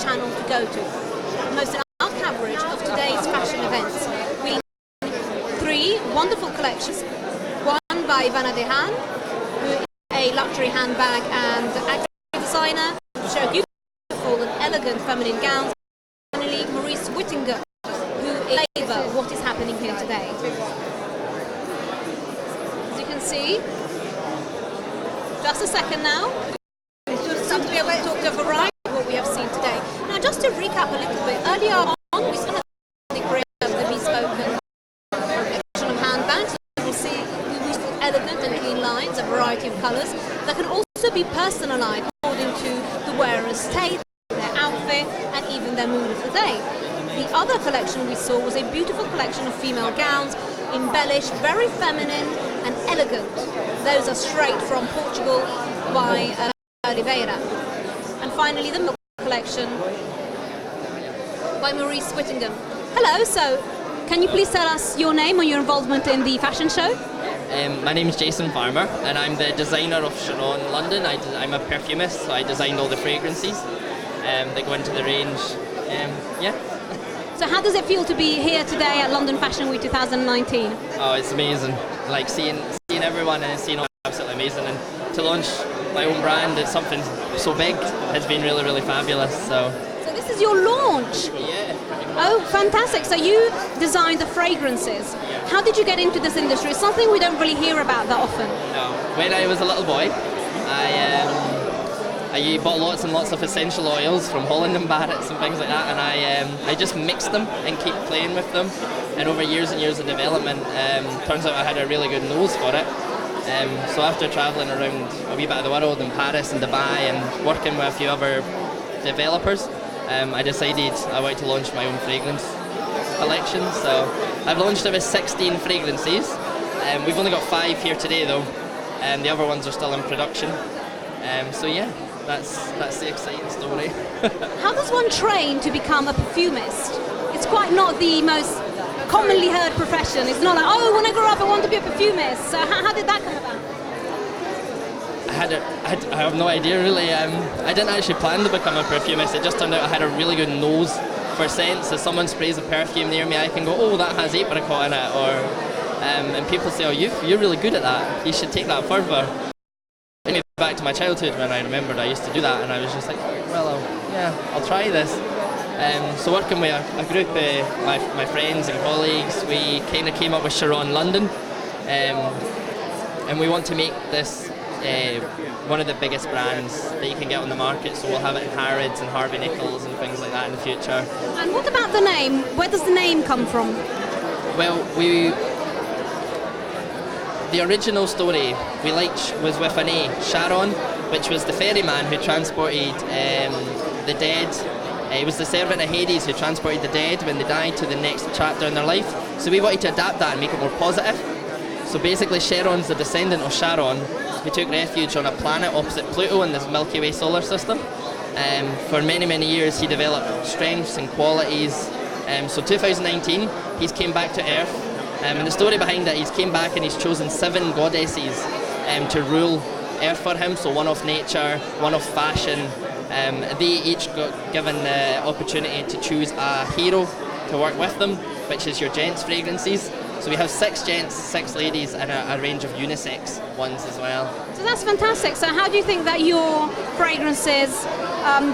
channel to go to. Most of our coverage of today's fashion events. We have 3 wonderful collections. One by Ivana Dehan, who is a luxury handbag and accessory designer, who show beautiful and elegant feminine gowns. Finally, Maurice Whittingham, who is what is happening here today. As you can see, just a second now. Soon to be able to talk to a variety of what we have seen today. Now, just to recap a little bit, earlier on we saw the bespoke collection of handbags. You will see we use elegant and clean lines, a variety of colours that can also be personalised according to the wearer's taste, their outfit, and even their mood of the day. The other collection we saw was a beautiful collection of female gowns, embellished, very feminine and elegant. Those are straight from Portugal by Oliveira. And finally, the milk collection by Maurice Whittingham. Hello, so can you please tell us your name and your involvement in the fashion show? My name is Jason Barber, and I'm the designer of Sharon London. I'm a perfumist, so I designed all the fragrances that go into the range. Yeah. So how does it feel to be here today at London Fashion Week 2019? Oh, it's amazing. Like seeing everyone and seeing all absolutely amazing. And to launch my own brand at something so big has been really, really fabulous. So this is your launch? Yeah. Oh, fantastic. So you designed the fragrances. How did you get into this industry? It's something we don't really hear about that often. No. When I was a little boy, I bought lots and lots of essential oils from Holland and Barrett's and things like that, and I just mixed them and keep playing with them. And over years and years of development, turns out I had a really good nose for it. So after travelling around a wee bit of the world in Paris and Dubai and working with a few other developers, I decided I wanted to launch my own fragrance collection. So I've launched about 16 fragrances. We've only got 5 here today though, and the other ones are still in production. So yeah. That's the exciting story. How does one train to become a perfumist? It's quite not the most commonly heard profession. It's not like, oh, when I grow up I want to be a perfumist. So how did that come about? I have no idea really. I didn't actually plan to become a perfumist. It just turned out I had a really good nose for scents. If someone sprays a perfume near me, I can go, oh, that has apricot in it. Or and people say, oh, you're really good at that. You should take that further. Back to my childhood when I remembered I used to do that, and I was just like, well, I'll try this. So working with a group of my friends and colleagues, we kind of came up with Sharon London, and we want to make this one of the biggest brands that you can get on the market. So we'll have it in Harrods and Harvey Nichols and things like that in the future. And what about the name? Where does the name come from? Well, the original story we liked was with an A, Sharon, which was the ferryman who transported the dead. He was the servant of Hades who transported the dead when they died to the next chapter in their life. So we wanted to adapt that and make it more positive. So basically Sharon's the descendant of Sharon, who took refuge on a planet opposite Pluto in this Milky Way solar system. For many, many years he developed strengths and qualities. So 2019 he's came back to Earth. And the story behind it, he's came back and he's chosen 7 goddesses to rule Earth for him. So one of nature, one of fashion. They each got given the opportunity to choose a hero to work with them, which is your gents fragrances. So we have 6 gents, 6 ladies, and a range of unisex ones as well. So that's fantastic. So how do you think that your fragrances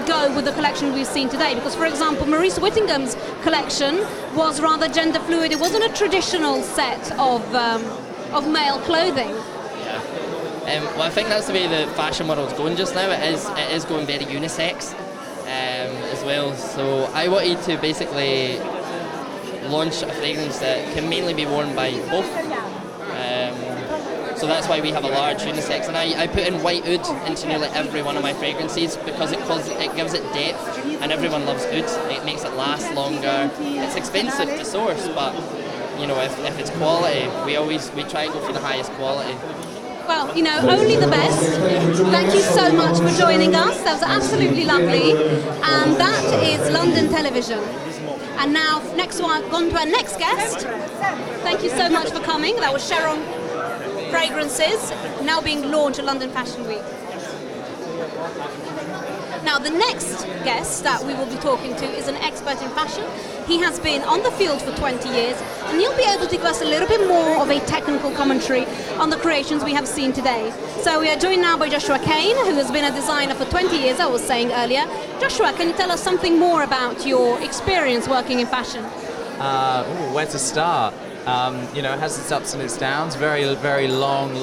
go with the collection we've seen today? Because, for example, Maurice Whittingham's collection was rather gender fluid. It wasn't a traditional set of male clothing. Yeah. Well, I think that's the way the fashion world's going just now. It is going very unisex as well. So I wanted to basically launch a fragrance that can mainly be worn by both. So that's why we have a large unisex, and I put in white oud into nearly every one of my fragrances because it gives it depth, and everyone loves oud. It makes it last longer. It's expensive to source, but you know, if it's quality, we try to go for the highest quality. Well, you know, only the best. Thank you so much for joining us. That was absolutely lovely. And that is London Television. And now, next one, gone to our next guest. Thank you so much for coming. That was Sharon Fragrances, now being launched at London Fashion Week. Now, the next guest that we will be talking to is an expert in fashion. He has been on the field for 20 years, and he'll be able to give us a little bit more of a technical commentary on the creations we have seen today. So we are joined now by Justrikayon, who has been a designer for 20 years, I was saying earlier. Joshua, can you tell us something more about your experience working in fashion? Where to start? It has its ups and its downs, very, very long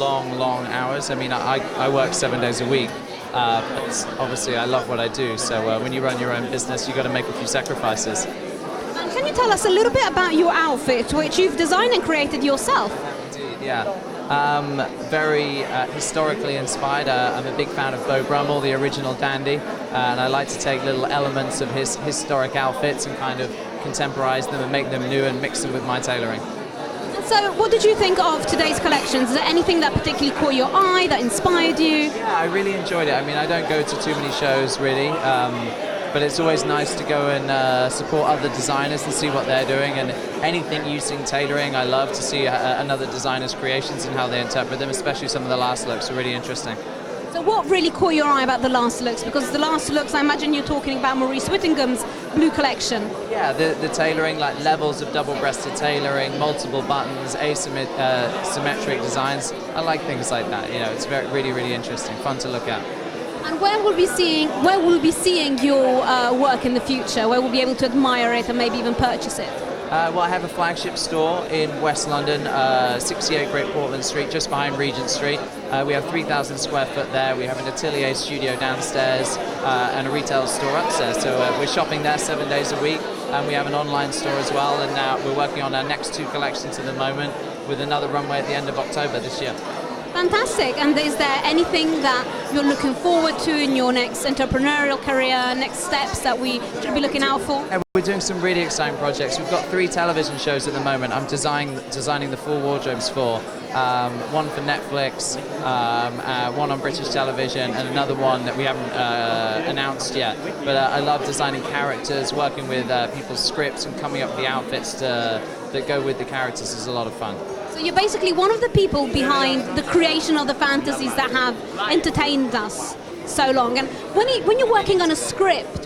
hours. I mean, I work 7 days a week, but obviously I love what I do, so when you run your own business, you've got to make a few sacrifices. And can you tell us a little bit about your outfit, which you've designed and created yourself? Indeed, yeah. Very historically inspired. I'm a big fan of Beau Brummel, the original dandy, and I like to take little elements of his historic outfits and kind of contemporize them and make them new and mix them with my tailoring. So what did you think of today's collections? Is there anything that particularly caught your eye, that inspired you? Yeah, I really enjoyed it. I mean, I don't go to too many shows really, but it's always nice to go and support other designers and see what they're doing, and anything using tailoring, I love to see another designer's creations and how they interpret them, especially some of the last looks are really interesting. So what really caught your eye about the last looks? Because the last looks, I imagine you're talking about Maurice Whittingham's blue collection. Yeah, the tailoring, like levels of double-breasted tailoring, multiple buttons, symmetric designs. I like things like that. You know, it's really interesting, fun to look at. And where will we be seeing your work in the future? Where we'll be able to admire it and maybe even purchase it? Well, I have a flagship store in West London, 68 Great Portland Street, just behind Regent Street. We have 3,000 square foot there. We have an atelier studio downstairs and a retail store upstairs. So we're shopping there 7 days a week. And we have an online store as well. And now we're working on our next 2 collections at the moment, with another runway at the end of October this year. Fantastic. And is there anything that you're looking forward to in your next entrepreneurial career, next steps that we should be looking out for? Yeah, we're doing some really exciting projects. We've got 3 television shows at the moment. I'm designing the full wardrobes for. One for Netflix, one on British television, and another one that we haven't announced yet. But I love designing characters, working with people's scripts and coming up with the outfits that go with the characters is a lot of fun. So you're basically one of the people behind the creation of the fantasies that have entertained us so long. And when you're working on a script,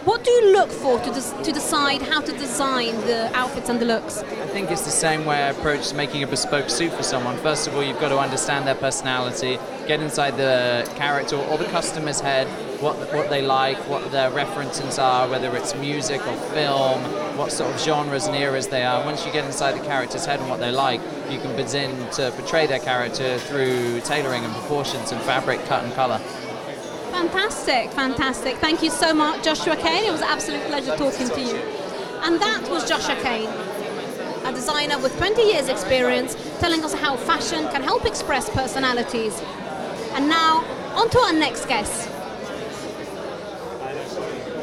what do you look for to decide how to design the outfits and the looks? I think it's the same way I approach making a bespoke suit for someone. First of all, you've got to understand their personality, get inside the character or the customer's head, what they like, what their references are, whether it's music or film, what sort of genres and eras they are. Once you get inside the character's head and what they like, you can begin to portray their character through tailoring and proportions and fabric, cut and colour. Fantastic. Thank you so much, Justrikayon. It was an absolute pleasure talking to you. And that was Justrikayon, a designer with 20 years experience, telling us how fashion can help express personalities. And now, on to our next guest.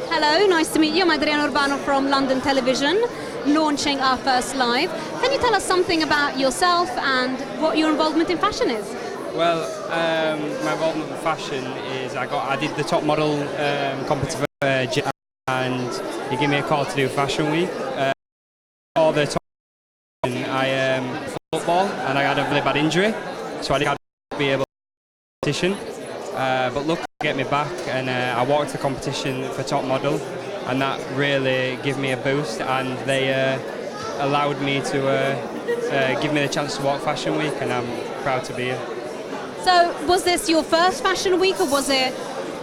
Hello, nice to meet you. I'm Adriana Urbano from London Television, launching our first live. Can you tell us something about yourself and what your involvement in fashion is? Well, my involvement with fashion is I did the top model competition for and he gave me a call to do Fashion Week. For the top I football and I had a really bad injury, so I didn't be able to competition. But luckily get me back and I walked the competition for top model, and that really gave me a boost, and they allowed me to give me the chance to walk Fashion Week, and I'm proud to be here. So was this your first Fashion Week or was it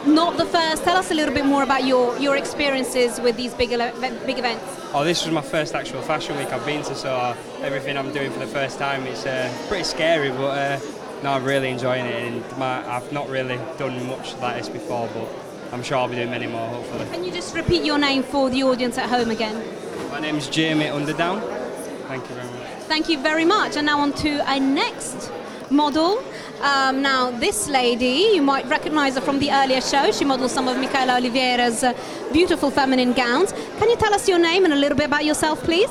not the first? Tell us a little bit more about your experiences with these big events. Oh, this was my first actual Fashion Week I've been to, so everything I'm doing for the first time, it's pretty scary, but no, I'm really enjoying it, and I've not really done much like this before, but I'm sure I'll be doing many more, hopefully. Can you just repeat your name for the audience at home again? My name is Jamie Underdown. Thank you very much. Thank you very much. And now on to our next model. Now this lady, you might recognize her from the earlier show. She models some of Michaela Oliveira's beautiful feminine gowns. Can you tell us your name and a little bit about yourself, please?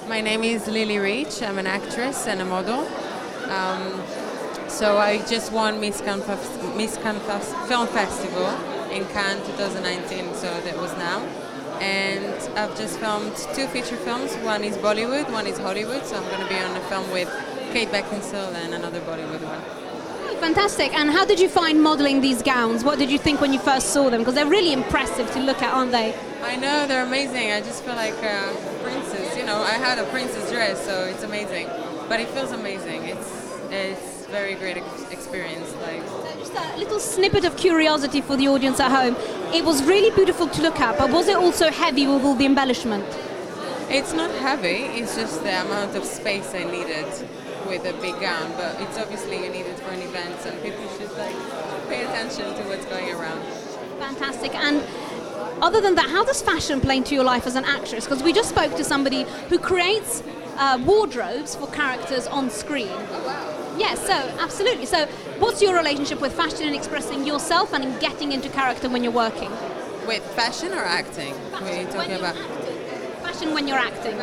My name is Lilly. I'm an actress and a model. So I just won Miss Cannes Film Festival in Cannes 2019, so that was now. And I've just filmed 2 feature films. One is Bollywood, one is Hollywood. So I'm going to be on a film with Kate Beckinsale and another Bollywood one. Fantastic. And how did you find modelling these gowns? What did you think when you first saw them? Because they're really impressive to look at, aren't they? I know, they're amazing. I just feel like a princess. You know, I had a princess dress, so it's amazing. But it feels amazing. It's very great experience. Like, Just a little snippet of curiosity for the audience at home. It was really beautiful to look at, but was it also heavy with all the embellishment? it's not heavy. It's just the amount of space I needed with a big gown. But it's obviously you need it for an event, and people should like pay attention to what's going around. Fantastic. And other than that, how does fashion play into your life as an actress? Because we just spoke to somebody who creates wardrobes for characters on screen. Yes, so absolutely. So what's your relationship with fashion and expressing yourself and in getting into character when you're working? With fashion or acting? What are you talking about? Fashion when you're acting.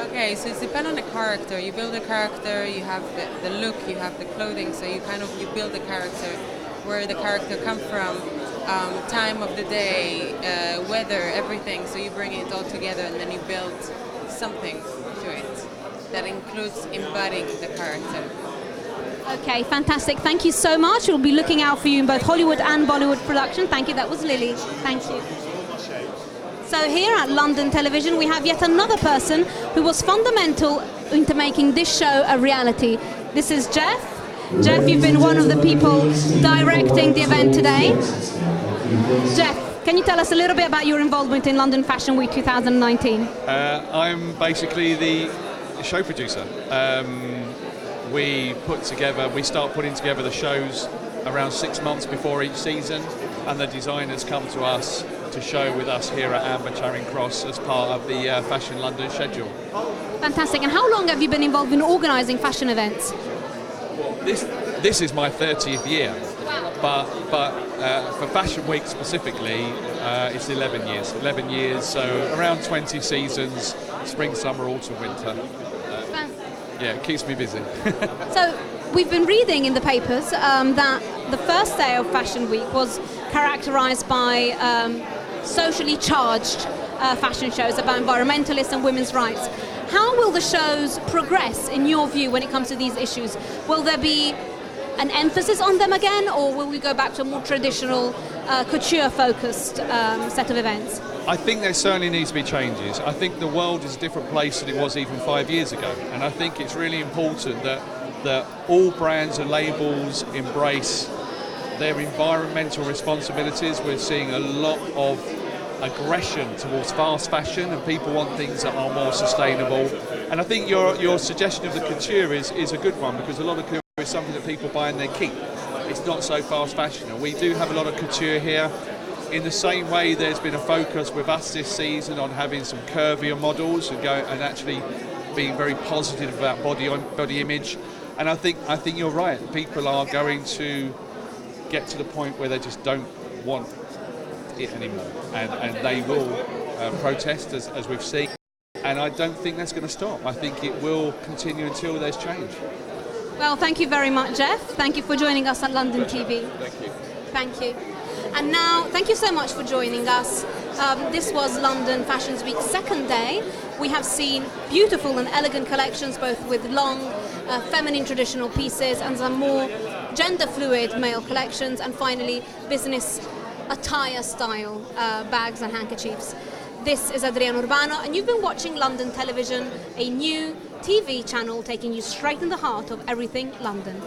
Okay, so it depends on the character. You build a character, you have the look, you have the clothing, so you build a character, where the character comes from, time of the day, weather, everything. So you bring it all together and then you build something to it that includes embodying the character. Okay, fantastic. Thank you so much. We'll be looking out for you in both Hollywood and Bollywood production. Thank you. That was Lilly. Thank you. So here at London Television, we have yet another person who was fundamental into making this show a reality. This is Jeff. Jeff, you've been one of the people directing the event today. Jeff, can you tell us a little bit about your involvement in London Fashion Week 2019? I'm basically the show producer. We start putting together the shows around 6 months before each season, and the designers come to us to show with us here at Amber Charing Cross as part of the Fashion London schedule. Fantastic. And how long have you been involved in organising fashion events? This is my 30th year, but for Fashion Week specifically, it's 11 years. 11 years, so around 20 seasons, spring, summer, autumn, winter. Yeah, it keeps me busy. So we've been reading in the papers that the first day of Fashion Week was characterised by socially charged fashion shows about environmentalists and women's rights. How will the shows progress, in your view, when it comes to these issues? Will there be an emphasis on them again, or will we go back to a more traditional, couture-focused set of events? I think there certainly needs to be changes. I think the world is a different place than it was even 5 years ago, and I think it's really important that all brands and labels embrace their environmental responsibilities. We're seeing a lot of aggression towards fast fashion, and people want things that are more sustainable. And I think your suggestion of the couture is a good one, because a lot of couture is something that people buy and they keep. It's not so fast fashion, and we do have a lot of couture here. In the same way, there's been a focus with us this season on having some curvier models and actually being very positive about body image. And I think you're right. People are going to get to the point where they just don't want it anymore, and they will protest as we've seen. And I don't think that's going to stop. I think it will continue until there's change. Well, thank you very much, Jeff. Thank you for joining us on London TV. Thank you. Thank you. And now, thank you so much for joining us. This was London Fashion Week's second day. We have seen beautiful and elegant collections, both with long, feminine traditional pieces and some more gender-fluid male collections, and finally, business attire-style bags and handkerchiefs. This is Adriana Urbano, and you've been watching London Television, a new TV channel taking you straight in the heart of everything London.